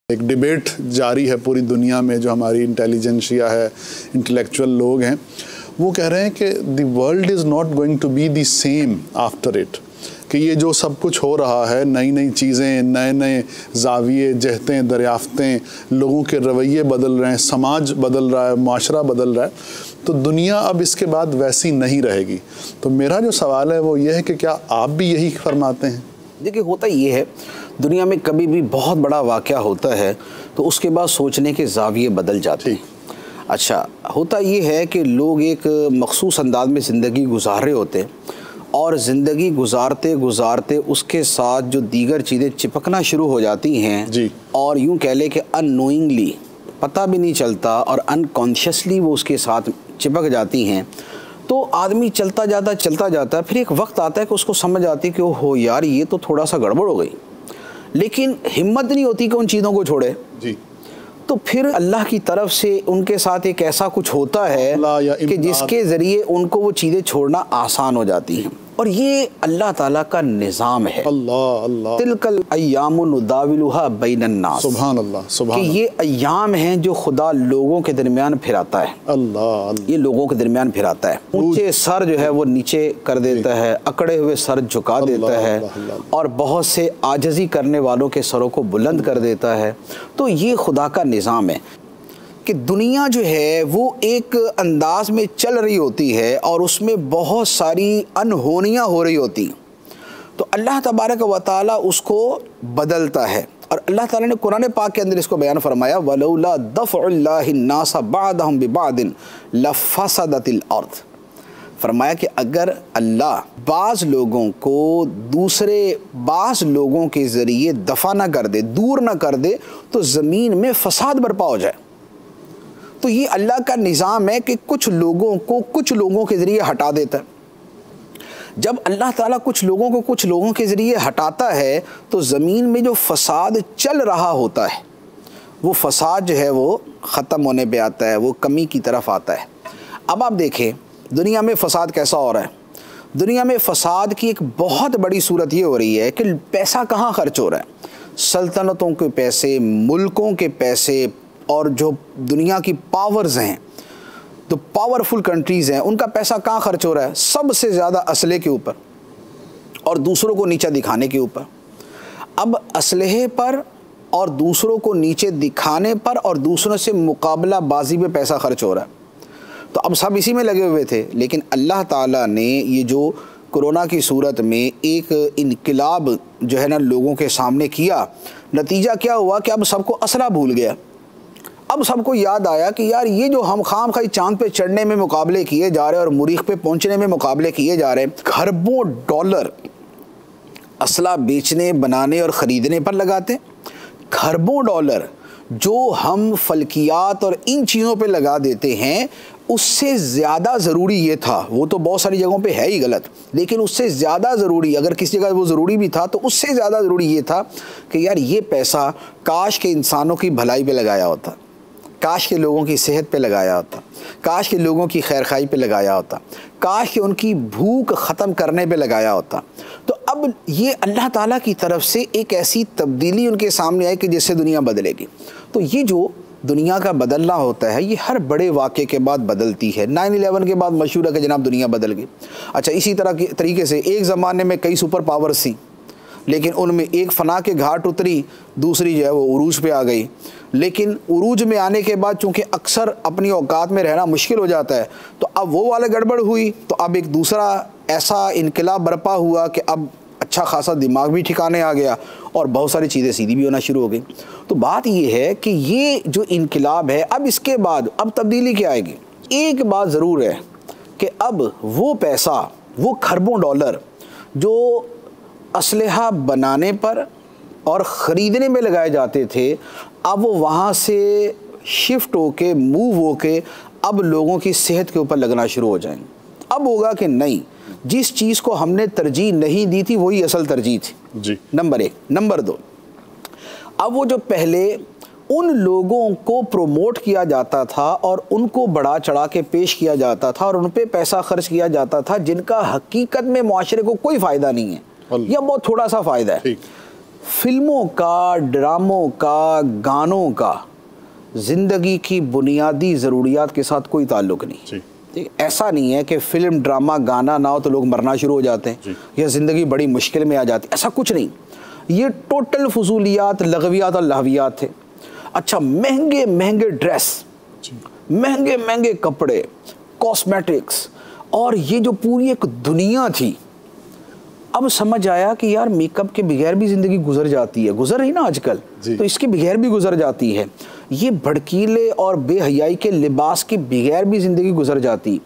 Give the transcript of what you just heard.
एक डिबेट जारी है पूरी दुनिया में, जो हमारी इंटेलिजेंशिया है, इंटेलेक्चुअल लोग हैं, वो कह रहे हैं कि the world is not going to be the same after it, कि ये जो सब कुछ हो रहा है, नई नई चीज़ें, नए नए जाविये, जहतें, दरियाफ्तें, लोगों के रवैये बदल रहे हैं, समाज बदल रहा है, माशरा बदल रहा है, तो दुनिया अब इसके बाद वैसी नहीं रहेगी। तो मेरा जो सवाल है वो ये है कि क्या आप भी यही फरमाते हैं? देखिए, होता ये है, दुनिया में कभी भी बहुत बड़ा वाक़या होता है तो उसके बाद सोचने के ज़ाविये बदल जाते हैं। अच्छा, होता ये है कि लोग एक मखसूस अंदाज में ज़िंदगी गुजार रहे होते हैं और ज़िंदगी गुजारते गुजारते उसके साथ जो दीगर चीज़ें चिपकना शुरू हो जाती हैं जी, और यूँ कह लें कि अननोइंगली, पता भी नहीं चलता और अनकॉन्शियसली वो उसके साथ चिपक जाती हैं। तो आदमी चलता जाता, फिर एक वक्त आता है कि उसको समझ आती है कि ओहो यार, ये तो थोड़ा सा गड़बड़ हो गई, लेकिन हिम्मत नहीं होती कि उन चीज़ों को छोड़े। जी, तो फिर अल्लाह की तरफ से उनके साथ एक ऐसा कुछ होता है कि जिसके ज़रिए उनको वो चीज़ें छोड़ना आसान हो जाती हैं, और ये अल्लाह ताला का निज़ाम है। अल्लाह अल्लाह, तिलकल अय्यामु नुदाविलुहा बैनन नास, सुभान अल्लाह, सुभान कि ये अय्याम हैं जो खुदा लोगों के दरमियान फिराता है। अल्लाह, ये लोगों के दरमियान फिराता है। ऊंचे सर जो है वो नीचे कर देता है, अकड़े हुए सर झुका देता है, और बहुत से आजिज़ी करने वालों के सरों को बुलंद कर देता है। तो ये खुदा का निज़ाम है कि दुनिया जो है वो एक अंदाज में चल रही होती है और उसमें बहुत सारी अनहोनियाँ हो रही होती, तो अल्लाह तबारक व तआला उसको बदलता है। और अल्लाह ताला ने कुरान पाक के अंदर इसको बयान फरमाया, वलौला दफ़उल्लाहि अन्नास बअदहुम बिबअदिन लफ़सदतिल अर्द। फरमाया कि अगर अल्लाह बाज़ लोगों को दूसरे बाज़ लोगों के ज़रिए दफ़ा ना कर दे, दूर ना कर दे, तो ज़मीन में फ़साद बर्पा हो जाए। तो ये अल्लाह का निज़ाम है कि कुछ लोगों को कुछ लोगों के ज़रिए हटा देता है। जब अल्लाह ताला कुछ लोगों को कुछ लोगों के ज़रिए हटाता है तो ज़मीन में जो फ़साद चल रहा होता है, वो फ़साद जो है वो ख़त्म होने पे आता है, वो कमी की तरफ आता है। अब आप देखें दुनिया में फ़साद कैसा हो रहा है। दुनिया में फ़साद की एक बहुत बड़ी सूरत ये हो रही है कि पैसा कहाँ खर्च हो रहा है। सल्तनतों के पैसे, मुल्कों के पैसे, और जो दुनिया की पावर्स हैं, तो पावरफुल कंट्रीज़ हैं, उनका पैसा कहाँ खर्च हो रहा है? सबसे ज़्यादा असलहे के ऊपर और दूसरों को नीचा दिखाने के ऊपर। अब असलहे पर और दूसरों को नीचे दिखाने पर और दूसरों से मुकाबला बाजी पे पैसा खर्च हो रहा है। तो अब सब इसी में लगे हुए थे, लेकिन अल्लाह ताला ने ये जो कोरोना की सूरत में एक इनकलाब जो है ना लोगों के सामने किया, नतीजा क्या हुआ कि अब सबको असला भूल गया। अब सबको याद आया कि यार ये जो हम खामखाई चांद पे चढ़ने में मुकाबले किए जा रहे हैं और मुरीख पे पहुंचने में मुकाबले किए जा रहे हैं, खरबों डॉलर असला बेचने, बनाने और ख़रीदने पर लगाते हैं। खरबों डॉलर जो हम फल्कियात और इन चीज़ों पे लगा देते हैं, उससे ज़्यादा ज़रूरी ये था, वो तो बहुत सारी जगहों पे है ही गलत, लेकिन उससे ज़्यादा ज़रूरी, अगर किसी जगह वो ज़रूरी भी था तो उससे ज़्यादा ज़रूरी ये था कि यार ये पैसा काश के इंसानों की भलाई पे लगाया होता, काश के लोगों की सेहत पे लगाया होता, काश के लोगों की खैरखाई पे लगाया होता, काश के उनकी भूख ख़त्म करने पे लगाया होता। तो अब ये अल्लाह ताला की तरफ से एक ऐसी तब्दीली उनके सामने आई कि जिससे दुनिया बदलेगी। तो ये जो दुनिया का बदलना होता है, ये हर बड़े वाक़े के बाद बदलती है। 9/11 के बाद मशहूर है कि जनाब दुनिया बदल गई। अच्छा, इसी तरह के तरीके से एक ज़माने में कई सुपर पावर्स थी, लेकिन उनमें एक फ़ना के घाट उतरी, दूसरी जो है वो उरूज पे आ गई। लेकिन उरूज में आने के बाद चूँकि अक्सर अपनी औकात में रहना मुश्किल हो जाता है, तो अब वो वाला गड़बड़ हुई, तो अब एक दूसरा ऐसा इनकलाब बर्पा हुआ कि अब अच्छा खासा दिमाग भी ठिकाने आ गया और बहुत सारी चीज़ें सीधी भी होना शुरू हो गई। तो बात ये है कि ये जो इनकलाब है, अब इसके बाद अब तब्दीली क्या आएगी? एक बात ज़रूर है कि अब वो पैसा, वो खरबों डॉलर जो असलहा बनाने पर और ख़रीदने में लगाए जाते थे, अब वो वहाँ से शिफ्ट होके, मूव होके अब लोगों की सेहत के ऊपर लगना शुरू हो जाएंगे। अब होगा कि नहीं, जिस चीज़ को हमने तरजीह नहीं दी थी वही असल तरजीह थी जी, नंबर 1। नंबर 2, अब वो जो पहले उन लोगों को प्रोमोट किया जाता था और उनको बढ़ा चढ़ा के पेश किया जाता था और उन पे पैसा खर्च किया जाता था जिनका हकीकत में मुआशरे को कोई फ़ायदा नहीं है या बहुत थोड़ा सा फ़ायदा है, फिल्मों का, ड्रामों का, गानों का ज़िंदगी की बुनियादी ज़रूरियात के साथ कोई ताल्लुक़ नहीं। ठीक, ऐसा नहीं है कि फिल्म, ड्रामा, गाना ना हो तो लोग मरना शुरू हो जाते हैं या ज़िंदगी बड़ी मुश्किल में आ जाती है, ऐसा कुछ नहीं। ये टोटल फजूलियात, लगवियात और लहवियात थे। अच्छा, महंगे महंगे ड्रेस, महंगे महंगे कपड़े, कॉस्मेटिक्स, और ये जो पूरी एक दुनिया थी, अब समझ आया कि यार मेकअप के बगैर भी ज़िंदगी गुजर जाती है, गुजर रही ना आजकल, तो इसके बगैर भी गुजर जाती है। ये भड़कीले और बेहयाई के लिबास के बगैर भी ज़िंदगी गुजर जाती।